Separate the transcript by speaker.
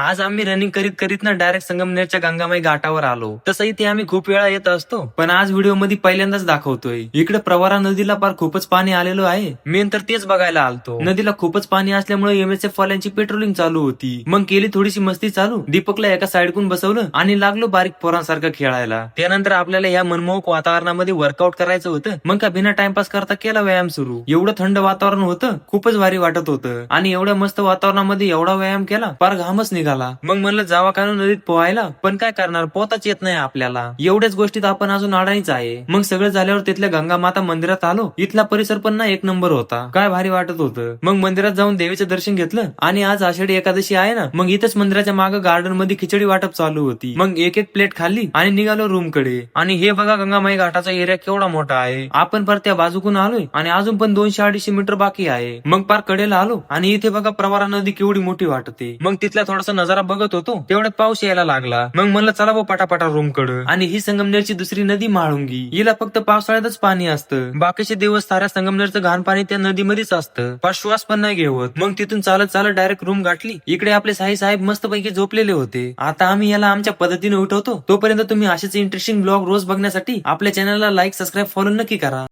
Speaker 1: आज आम्ही रनिंग करीत करीत ना डायरेक्ट संगमनेरच्या गंगामाई घाटावर आलो. तसं इथे आम्ही खूप वेळा येत असतो, पण आज व्हिडिओ मध्ये पहिल्यांदाच दाखवतोय. इकडे प्रवरा नदीला फार खूपच पाणी आलेलो आहे. मेन तर तेच बघायला आलतो. नदीला खूपच पाणी असल्यामुळे MSF वाल्यांची पेट्रोलिंग चालू होती. मग केली थोडीशी मस्ती चालू. दीपकला एका साइडकून बसवलं आणि लागलो बारीक पोरांसारखं खेळायला. त्यानंतर आपल्याला या मनमोहक वातावरणामध्ये वर्कआउट करायचं होतं. मग का बिना टाइमपास करता केला व्यायाम सुरू. एवढं थंड वातावरण होतं, खूपच भारी वाटत होतं. आणि एवढ्या मस्त वातावरणामध्ये एवढा व्यायाम केला, फार घामच निघाला. मग म्हणलं जावा कानून नदीत पोहायला, पण काय करणार, पोहताच येत नाही आपल्याला. एवढ्याच गोष्टीत आपण अजून अडाणीच आहे. मग सगळं झाल्यावर तिथल्या गंगा माता मंदिरात आलो. इथला परिसर पण ना एक नंबर होता. काय भारी वाटत होतं. मग मंदिरात जाऊन देवीचं दर्शन घेतलं. आणि आज आषाढी एकादशी आहे ना, मग इथंच मंदिराच्या मागं गार्डन मध्ये खिचडी वाटप चालू होती. मग एक एक प्लेट खाल्ली आणि निघालो रूम कडे. आणि हे बघा गंगामाई घाटाचा एरिया केवढा मोठा आहे. आपण पर त्या बाजूकून आलोय आणि अजून पण 200-250 मीटर बाकी आहे. मग पार कडेला आलो आणि इथे बघा प्रवरा नदी केवढी मोठी वाटते. मग तिथला थोडासा नजारा बघत होतो, तेवढ्यात पाऊस यायला लागला. मग म्हणलं चला भाऊ पटापटा रूम कडे. आणि ही संगमनेरची दुसरी नदी म्हाळुंगी. हिला फक्त पावसाळ्यातच पाणी असतं. बाकीचे दिवस साऱ्या संगमनेरचं घाण पाणी त्या नदीमध्येच असतं. फार श्वास पण नाही घेवत. मग तिथून चालत चालत डायरेक्ट रूम गाठली. इकडे आपले साई साहेब मस्तपैकी झोपलेले होते. आता आम्ही याला आमच्या पद्धतीने उठवतो. तोपर्यंत तुम्ही असेच इंटरेस्टिंग ब्लॉग रोज बघण्यासाठी आपल्या चॅनलला लाईक, सबस्क्राईब, फॉलो नक्की करा.